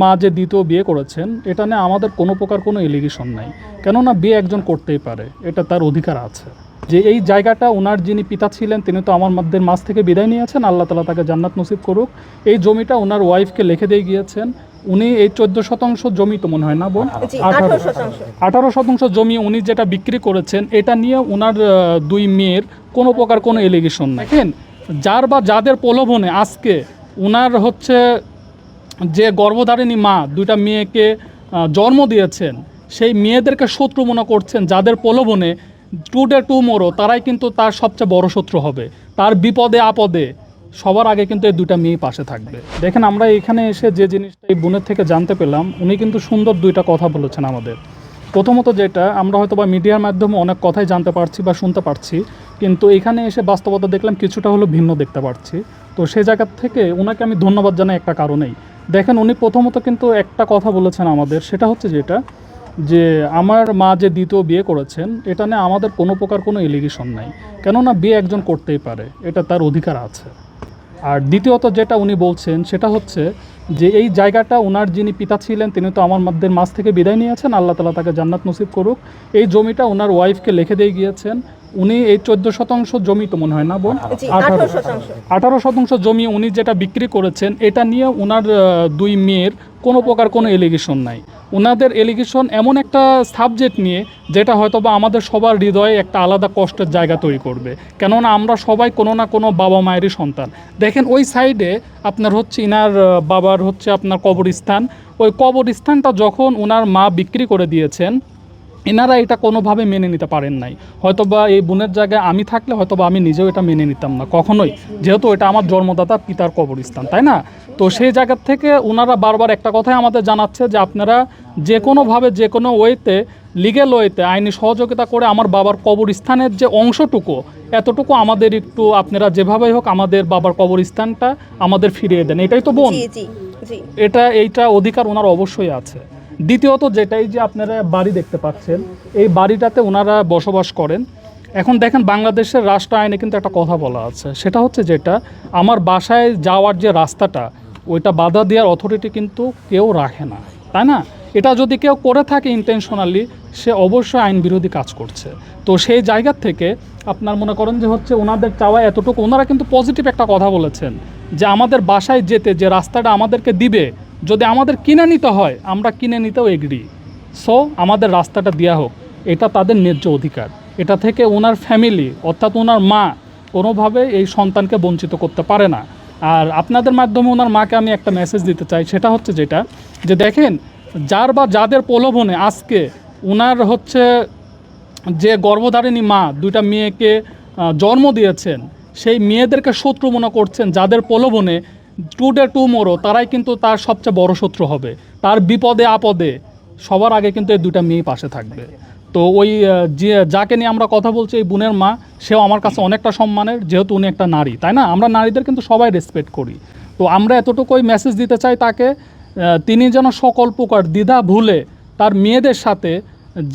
মা যে দ্বিতীয় বিয়ে করেছেন এটা নিয়ে আমাদের কোনো প্রকার কোনো এলিগেশন নাই, কেননা বিয়ে একজন করতেই পারে, এটা তার অধিকার আছে। যে এই জায়গাটা ওনার যিনি পিতা ছিলেন তিনি তো আমাদের মাঝ থেকে বিদায় নিয়েছেন, আল্লাহ তালা তাকে জান্নাত নসিব করুক। এই জমিটা ওনার ওয়াইফকে লিখে দিয়ে গিয়েছেন। উনি এই 14% জমি তো মনে হয় না বোন, 18% জমি উনি যেটা বিক্রি করেছেন এটা নিয়ে ওনার দুই মেয়ের কোনো প্রকার কোনো এলিগেশন নাই। দেখেন, যার বা যাদের প্রলোভনে আজকে ওনার হচ্ছে যে গর্ভধারিণী মা দুইটা মেয়েকে জন্ম দিয়েছেন, সেই মেয়েদেরকে শত্রু মনে করছেন, যাদের প্রলোভনে টুডে টুমোরো তারাই কিন্তু তার সবচেয়ে বড় শত্রু হবে। তার বিপদে আপদে সবার আগে কিন্তু এই দুইটা মেয়ে পাশে থাকবে। দেখেন, আমরা এখানে এসে যে জিনিসটা এই বোনের থেকে জানতে পেলাম, উনি কিন্তু সুন্দর দুইটা কথা বলেছেন আমাদের। প্রথমত যেটা আমরা হয়তো বা মিডিয়ার মাধ্যমে অনেক কথাই জানতে পারছি বা শুনতে পারছি, কিন্তু এখানে এসে বাস্তবতা দেখলাম কিছুটা হলো ভিন্ন দেখতে পারছি। তো সেই জায়গা থেকে ওনাকে আমি ধন্যবাদ জানাই একটা কারণেই। দেখেন, উনি প্রথমত কিন্তু একটা কথা বলেছেন আমাদের, সেটা হচ্ছে যেটা যে আমার মা যে দ্বিতীয় বিয়ে করেছেন এটা নিয়ে আমাদের কোনো প্রকার কোনো এলিগেশন নাই, কেননা বিয়ে একজন করতেই পারে, এটা তার অধিকার আছে। আর দ্বিতীয়ত যেটা উনি বলছেন সেটা হচ্ছে যে এই জায়গাটা ওনার যিনি পিতা ছিলেন তিনি তো আমাদের মাঝ থেকে বিদায় নিয়েছেন, আল্লাহ তালা তাকে জান্নাত নসিব করুক। এই জমিটা ওনার ওয়াইফকে লিখে দিয়ে গিয়েছেন। উনি এই 14% জমি তো মনে হয় না বোন, 18% জমি উনি যেটা বিক্রি করেছেন এটা নিয়ে ওনার দুই মেয়ের কোনো প্রকার কোনো এলিগেশন নাই। ওনাদের এলিগেশন এমন একটা সাবজেক্ট নিয়ে যেটা হয়তো বা আমাদের সবার হৃদয়ে একটা আলাদা কষ্টের জায়গা তৈরি করবে, কেননা আমরা সবাই কোনো না কোনো বাবা মায়েরই সন্তান। দেখেন, ওই সাইডে আপনার হচ্ছে ইনার বাবার হচ্ছে আপনার কবরস্থান। ওই কবরস্থানটা যখন ওনার মা বিক্রি করে দিয়েছেন, এনারা এটা কোনোভাবে মেনে নিতে পারেন নাই। হয়তোবা এই বোনের জায়গায় আমি থাকলে হয়তোবা আমি নিজেও এটা মেনে নিতাম না কখনোই, যেহেতু এটা আমার জন্মদাতা পিতার কবরস্থান, তাই না? তো সেই জায়গা থেকে ওনারা বারবার একটা কথাই আমাদের জানাচ্ছে যে আপনারা যে কোনোভাবে যে কোনো ওয়েতে, লিগ্যাল ওয়েতে আইনি সহযোগিতা করে আমার বাবার কবরস্থানের যে অংশটুকু এতটুকু আমাদের একটু আপনারা যেভাবেই হোক আমাদের বাবার কবরস্থানটা আমাদের ফিরিয়ে দেন। এটাই তো বোন, এইটা অধিকার ওনার অবশ্যই আছে। দ্বিতীয়ত যেটাই যে আপনারা বাড়ি দেখতে পাচ্ছেন, এই বাড়িটাতে ওনারা বসবাস করেন। এখন দেখেন, বাংলাদেশের রাষ্ট্র আইনে কিন্তু একটা কথা বলা আছে, সেটা হচ্ছে যেটা আমার বাসায় যাওয়ার যে রাস্তাটা ওইটা বাধা দেওয়ার অথরিটি কিন্তু কেউ রাখে না, তাই না? এটা যদি কেউ করে থাকে ইন্টেনশনালি, সে অবশ্যই আইন বিরোধী কাজ করছে। তো সেই জায়গা থেকে আপনার মনে করেন যে হচ্ছে ওনাদের চাওয়া এতটুকু, ওনারা কিন্তু পজিটিভ একটা কথা বলেছেন যে আমাদের বাসায় যেতে যে রাস্তাটা আমাদেরকে দিবে, যদি আমাদের কিনে নিতে হয় আমরা কিনে নিতেও এগ্রি। সো আমাদের রাস্তাটা দেওয়া হোক, এটা তাদের ন্যায্য অধিকার। এটা থেকে ওনার ফ্যামিলি অর্থাৎ ওনার মা কোনোভাবে এই সন্তানকে বঞ্চিত করতে পারে না। আর আপনাদের মাধ্যমে ওনার মাকে আমি একটা মেসেজ দিতে চাই, সেটা হচ্ছে যেটা যে দেখেন, যার বা যাদের প্রলোভনে আজকে ওনার হচ্ছে যে গর্ভধারিণী মা দুইটা মেয়েকে জন্ম দিয়েছেন, সেই মেয়েদেরকে শত্রু মনে করছেন, যাদের প্রলোভনে টুডে টুমোরো তারাই কিন্তু তার সবচেয়ে বড় শত্রু হবে। তার বিপদে আপদে সবার আগে কিন্তু এই দুইটা মেয়ে পাশে থাকবে। তো ওই যে যাকে নিয়ে আমরা কথা বলছি, এই বোনের মা, সেও আমার কাছে অনেকটা সম্মানের, যেহেতু উনি একটা নারী, তাই না? আমরা নারীদের কিন্তু সবাই রেসপেক্ট করি। তো আমরা এতটুকুই মেসেজ দিতে চাই তাকে, তিনি যেন সকল প্রকার দ্বিধা ভুলে তার মেয়েদের সাথে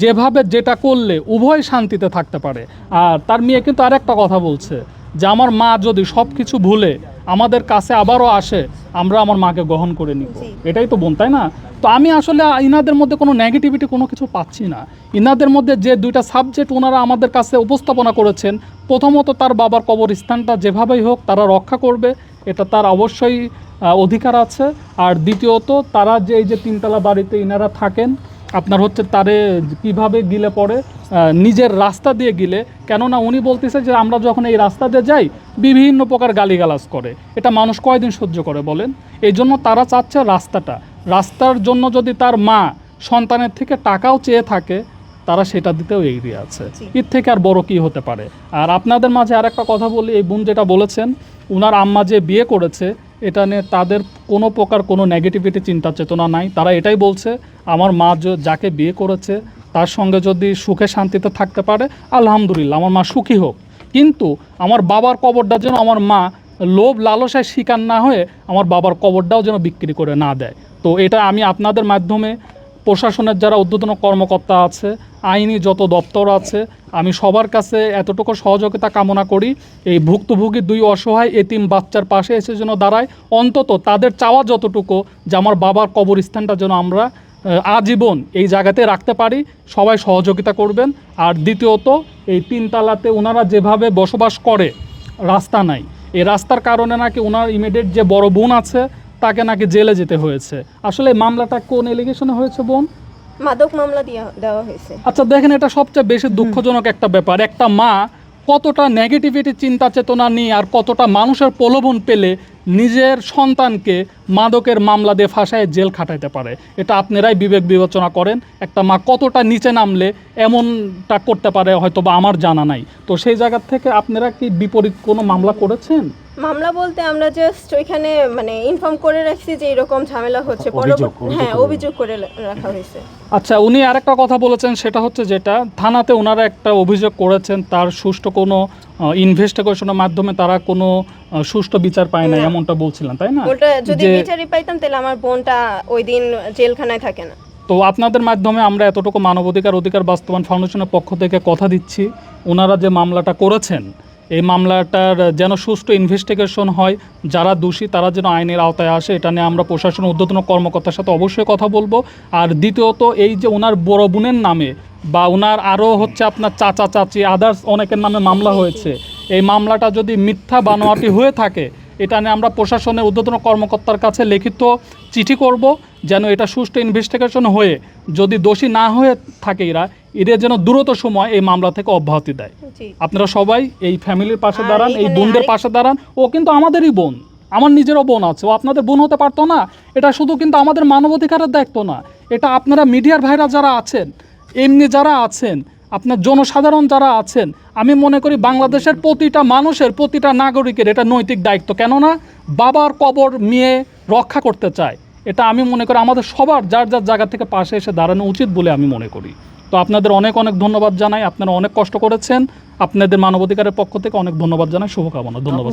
যেভাবে যেটা করলে উভয় শান্তিতে থাকতে পারে। আর তার মেয়ে কিন্তু আরেকটা কথা বলছে যে আমার মা যদি সব কিছু ভুলে আমাদের কাছে আবারও আসে, আমরা আমার মাকে গ্রহণ করে নিব। এটাই তো বোন, তাই না? তো আমি আসলে ইনাদের মধ্যে কোনো নেগেটিভিটি কোনো কিছু পাচ্ছি না। ইনাদের মধ্যে যে দুইটা সাবজেক্ট ওনারা আমাদের কাছে উপস্থাপনা করেছেন, প্রথমত তার বাবার কবরস্থানটা যেভাবেই হোক তারা রক্ষা করবে, এটা তার অবশ্যই অধিকার আছে। আর দ্বিতীয়ত তারা যে এই যে তিনতলা বাড়িতে ইনারা থাকেন, আপনার হচ্ছে তারে কিভাবে গিলে পড়ে নিজের রাস্তা দিয়ে গিলে, কেননা উনি বলতেছে যে আমরা যখন এই রাস্তা দিয়ে যাই বিভিন্ন প্রকার গালিগালাজ করে, এটা মানুষ কয়দিন সহ্য করে বলেন? এই জন্য তারা চাচ্ছে রাস্তার জন্য যদি তার মা সন্তানের থেকে টাকাও চেয়ে থাকে, তারা সেটা দিতেও এগিয়ে আছে। এর থেকে আর বড় কী হতে পারে? আর আপনাদের মাঝে আর একটা কথা বলি, এই বোন যেটা বলেছেন উনার আম্মা যে বিয়ে করেছে এটা নিয়ে তাদের কোনো প্রকার কোনো নেগেটিভিটি চিন্তা চেতনা নাই। তারা এটাই বলছে আমার মা যাকে বিয়ে করেছে তার সঙ্গে যদি সুখে শান্তিতে থাকতে পারে আলহামদুলিল্লাহ, আমার মা সুখী হোক। কিন্তু আমার বাবার কবরটা যেন আমার মা লোভ লালসায় শিকার না হয়ে আমার বাবার কবরটাও যেন বিক্রি করে না দেয়। তো এটা আমি আপনাদের মাধ্যমে প্রশাসনের যারা ঊর্ধ্বতন কর্মকর্তা আছে, আইনি যত দপ্তর আছে, আমি সবার কাছে এতটুকু সহযোগিতা কামনা করি এই ভুক্তভোগী 2 অসহায় এতিম বাচ্চার পাশে এসে যেন দাঁড়ায়। অন্তত তাদের চাওয়া যতটুকু যে আমার বাবার কবরস্থানটা যেন আমরা আজীবন এই জায়গাতে রাখতে পারি, সবাই সহযোগিতা করবেন। আর দ্বিতীয়ত এই 3 তলাতে ওনারা যেভাবে বসবাস করে, রাস্তা নাই, এই রাস্তার কারণে নাকি ওনার ইমিডিয়েট যে বড় বোন আছে তাকে নাকি জেলে যেতে হয়েছে। আসলে এই মামলাটা কোন এলিগেশনে হয়েছে বোন? মাদক মামলা দেওয়া হয়েছে। আচ্ছা দেখেন, এটা সবচেয়ে বেশি দুঃখজনক একটা ব্যাপার। একটা মা কতটা নেগেটিভিটি চিন্তা চেতনা নিয়ে আর কতটা মানুষের প্রলোভন পেলে নিজের সন্তানকে মাদকের মামলা দিয়ে ফাঁসায় জেল খাটাইতে পারে, এটা আপনারাই বিবেক বিবেচনা করেন। একটা মা কতটা নিচে নামলে এমনটা করতে পারে হয়তো বা আমার জানা নাই। তো সেই জায়গা থেকে আপনারা কি বিপরীত কোনো মামলা করেছেন? মামলা বলতে আমরা জাস্ট ওইখানে মানে ইনফর্ম করে রাখছি যে এরকম ঝামেলা হচ্ছে, হ্যাঁ অভিযোগ করে রাখা হয়েছে। আচ্ছা, উনি আরেকটা কথা বলেছেন, সেটা হচ্ছে যেটা থানাতে ওনারা একটা অভিযোগ করেছেন, তার সুষ্ঠু কোনো ইনভেস্টিগেশনের মাধ্যমে তারা কোনো সুষ্ঠু বিচার পায় না, এমনটা বলছিলেন তাই না? ওটা যদি বিচারই পাইতাম তাহলে আমার বোনটা ওই দিন জেলখানায় থাকে না। তো আপনাদের মাধ্যমে আমরা এতটুকু মানবাধিকার অধিকার বাস্তবায়ন ফাউন্ডেশনের পক্ষ থেকে কথা দিচ্ছি, ওনারা যে মামলাটা করেছেন এই মামলাটার যেন সুষ্ঠু ইনভেস্টিগেশন হয়, যারা দোষী তারা যেন আইনের আওতায় আসে, এটা নিয়ে আমরা প্রশাসনের ঊর্ধ্বতন কর্মকর্তার সাথে অবশ্যই কথা বলবো। আর দ্বিতীয়ত এই যে ওনার বড় বোনের নামে বা ওনার আরও হচ্ছে আপনার চাচা চাচি আদার্স অনেকের নামে মামলা হয়েছে, এই মামলাটা যদি মিথ্যা বানোয়াটি হয়ে থাকে, এটা নিয়ে আমরা প্রশাসনের ঊর্ধ্বতন কর্মকর্তার কাছে লিখিত চিঠি করব, যেন এটা সুষ্ঠু ইনভেস্টিগেশন হয়ে যদি দোষী না হয়ে থাকে এরা যেন দ্রুত সময় এই মামলা থেকে অব্যাহতি দেয়। আপনারা সবাই এই ফ্যামিলির পাশে দাঁড়ান, এই বোনদের পাশে দাঁড়ান। ও কিন্তু আমাদেরই বোন, আমার নিজেরও বোন আছে, ও আপনাদের বোন হতে পারতো না। এটা শুধু কিন্তু আমাদের মানবাধিকারের দায়িত্ব না, এটা আপনারা মিডিয়ার ভাইরা যারা আছেন, এমনি যারা আছেন, আপনার জনসাধারণ যারা আছেন, আমি মনে করি বাংলাদেশের প্রতিটা মানুষের, প্রতিটা নাগরিকের এটা নৈতিক দায়িত্ব। কেননা বাবার কবর মেয়ে রক্ষা করতে চায়, এটা আমি মনে করি আমাদের সবার যার যার জায়গা থেকে পাশে এসে দাঁড়ানো উচিত বলে আমি মনে করি। তো আপনাদের অনেক অনেক ধন্যবাদ জানাই, আপনারা অনেক কষ্ট করেছেন, আপনাদের মানবাধিকারের পক্ষ থেকে অনেক ধন্যবাদ জানাই, শুভকামনা, ধন্যবাদ।